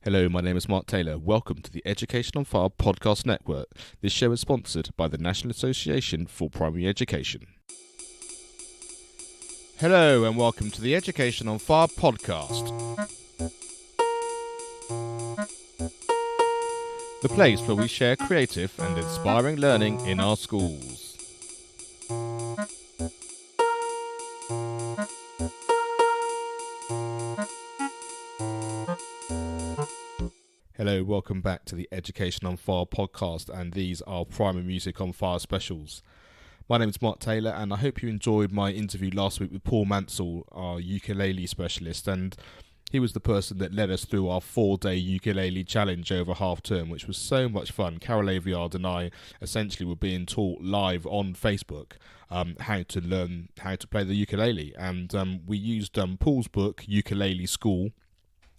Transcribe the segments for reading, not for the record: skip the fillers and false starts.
Hello, my name is Mark Taylor. Welcome to the Education on Fire podcast network. This show is sponsored by the National Association for Primary Education. Hello and welcome to the Education on Fire podcast. The place where we share creative and inspiring learning in our schools. Hello, welcome back to the Education on Fire podcast, and these are Primary Music on Fire specials. My name is Mark Taylor, and I hope you enjoyed my interview last week with Paul Mansell, our ukulele specialist, and he was the person that led us through our 4-day ukulele challenge over half term, which was so much fun. Carol Aveyard and I essentially were being taught live on Facebook how to learn how to play the ukulele, and we used Paul's book, Ukulele School,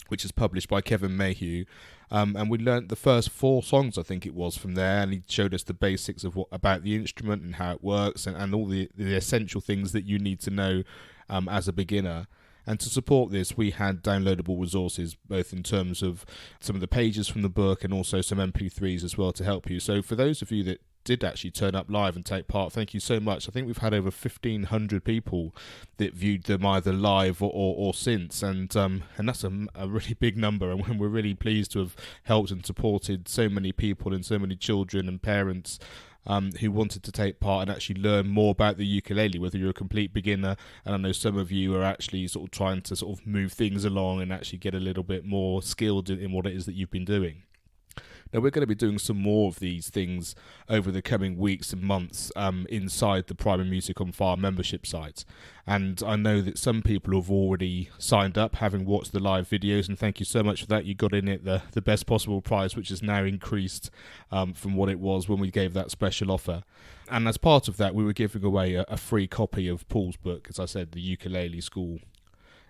which is published by Kevin Mayhew, and we learnt the first 4 songs, I think it was, from there, and he showed us the basics of about the instrument and how it works, and all the essential things that you need to know as a beginner. And to support this, we had downloadable resources, both in terms of some of the pages from the book and also some MP3s as well to help you. So for those of you that did actually turn up live and take part, thank you so much. I think we've had over 1,500 people that viewed them either live or since, and that's a really big number, and we're really pleased to have helped and supported so many people and so many children and parents who wanted to take part and actually learn more about the ukulele, whether you're a complete beginner, and I know some of you are actually sort of trying to sort of move things along and actually get a little bit more skilled in what it is that you've been doing. Now, we're going to be doing some more of these things over the coming weeks and months inside the Primary Music on Fire membership site. And I know that some people have already signed up, having watched the live videos, and thank you so much for that. You got in it the best possible price, which is now increased from what it was when we gave that special offer. And as part of that, we were giving away a free copy of Paul's book, as I said, the Ukulele School.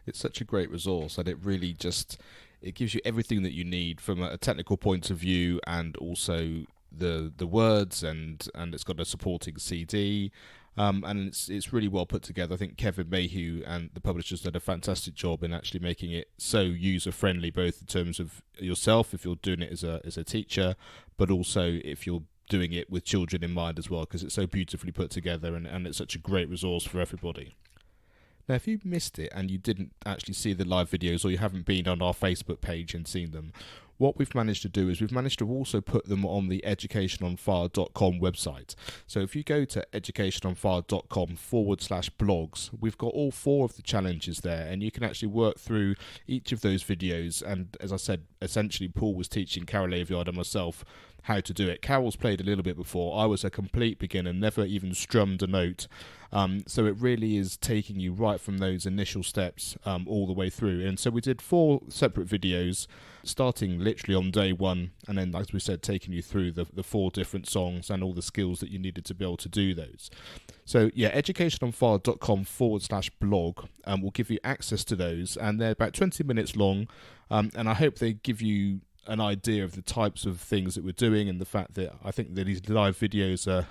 It's such a great resource, and it really just... it gives you everything that you need from a technical point of view, and also the words, and it's got a supporting CD, and it's really well put together. I think Kevin Mayhew and the publishers did a fantastic job in actually making it so user friendly, both in terms of yourself if you're doing it as a teacher, but also if you're doing it with children in mind as well, because it's so beautifully put together, and it's such a great resource for everybody. Now, if you missed it and you didn't actually see the live videos, or you haven't been on our Facebook page and seen them, what we've managed to do is we've managed to also put them on the educationonfire.com website. So if you go to educationonfire.com/blogs, we've got all 4 of the challenges there, and you can actually work through each of those videos. And as I said, essentially Paul was teaching Carol Aveyard and myself how to do it. Carol's played a little bit before. I was a complete beginner, never even strummed a note. So it really is taking you right from those initial steps all the way through. And so we did 4 separate videos, starting literally on day 1, and then, as we said, taking you through the 4 different songs and all the skills that you needed to be able to do those. So yeah, educationonfire.com/blog will give you access to those, and they're about 20 minutes long, and I hope they give you an idea of the types of things that we're doing, and the fact that I think that these live videos are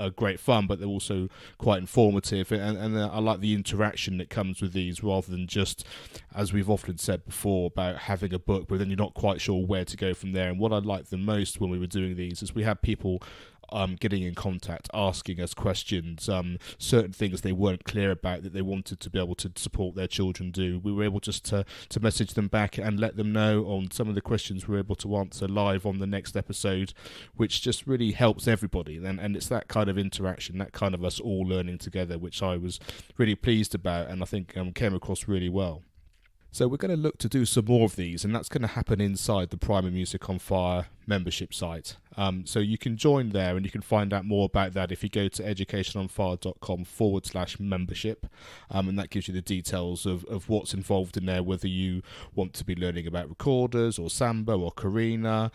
great fun, but they're also quite informative, and I like the interaction that comes with these, rather than just, as we've often said before, about having a book but then you're not quite sure where to go from there. And what I liked the most when we were doing these is we had people getting in contact, asking us questions, certain things they weren't clear about that they wanted to be able to support their children do. We were able just to message them back and let them know on some of the questions we were able to answer live on the next episode, which just really helps everybody. And it's that kind of interaction, that kind of us all learning together, which I was really pleased about, and I think came across really well. So we're going to look to do some more of these, and that's going to happen inside the Primary Music on Fire membership site. So you can join there, and you can find out more about that if you go to educationonfire.com/membership, and that gives you the details of what's involved in there, whether you want to be learning about recorders or samba or carina,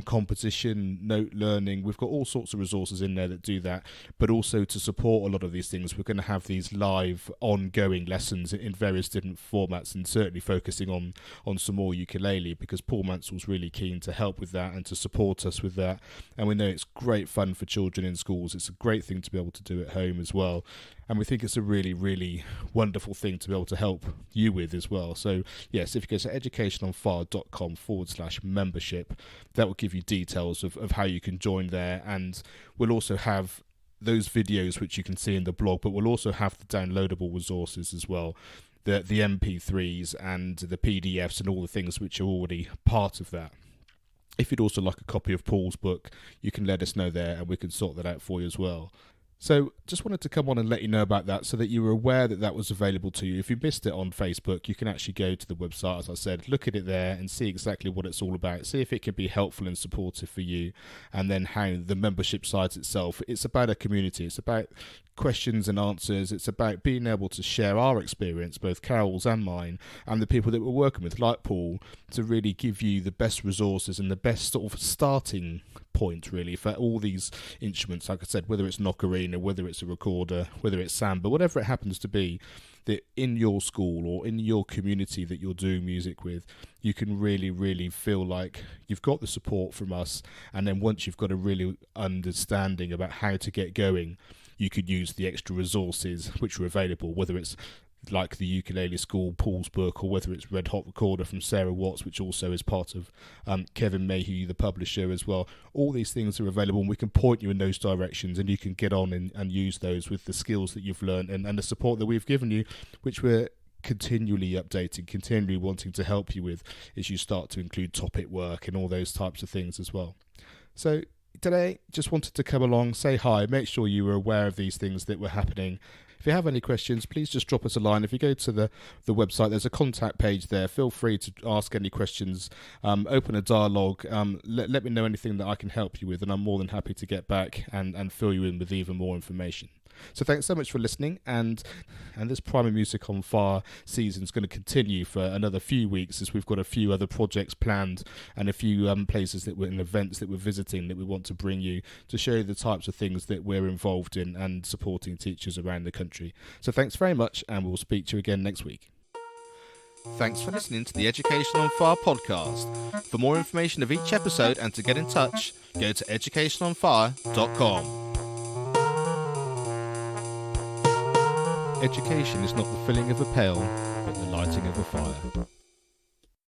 composition, note learning. We've got all sorts of resources in there that do that, but also to support a lot of these things, we're going to have these live ongoing lessons in various different formats, and certainly focusing on some more ukulele, because Paul Mansell's really keen to help with that and to support us with that. And we know it's great fun for children in schools. It's a great thing to be able to do at home as well. And we think it's a really, really wonderful thing to be able to help you with as well. So, yes, if you go to educationonfire.com/membership, that will give you details of how you can join there. And we'll also have those videos which you can see in the blog, but we'll also have the downloadable resources as well, the MP3s and the PDFs and all the things which are already part of that. If you'd also like a copy of Paul's book, you can let us know there and we can sort that out for you as well. So just wanted to come on and let you know about that so that you were aware that that was available to you. If you missed it on Facebook, you can actually go to the website, as I said, look at it there and see exactly what it's all about. See if it can be helpful and supportive for you. And then how the membership site itself, it's about a community. It's about questions and answers. It's about being able to share our experience, both Carol's and mine, and the people that we're working with, like Paul, to really give you the best resources and the best sort of starting point, really, for all these instruments. Like I said, whether it's an ocarina, whether it's a recorder, whether it's samba, whatever it happens to be, that in your school or in your community that you're doing music with, you can really, really feel like you've got the support from us. And then once you've got a really understanding about how to get going, you could use the extra resources which are available, whether it's like the Ukulele School, Paul's book, or whether it's Red Hot Recorder from Sarah Watts, which also is part of Kevin Mayhew, the publisher, as well. All these things are available, and we can point you in those directions, and you can get on and use those with the skills that you've learned and the support that we've given you, which we're continually updating, continually wanting to help you with as you start to include topic work and all those types of things as well. So today, just wanted to come along, say hi, make sure you were aware of these things that were happening. If you have any questions, please just drop us a line. If you go to the website, there's a contact page there. Feel free to ask any questions, open a dialogue, let me know anything that I can help you with, and I'm more than happy to get back and fill you in with even more information. So thanks so much for listening, and this Primary Music on Fire season is going to continue for another few weeks, as we've got a few other projects planned and a few places that we're in, events that we're visiting, that we want to bring you to show you the types of things that we're involved in and supporting teachers around the country. So thanks very much, and we'll speak to you again next week. Thanks for listening to the Education on Fire podcast. For more information of each episode and to get in touch, go to educationonfire.com. Education is not the filling of a pail, but the lighting of a fire.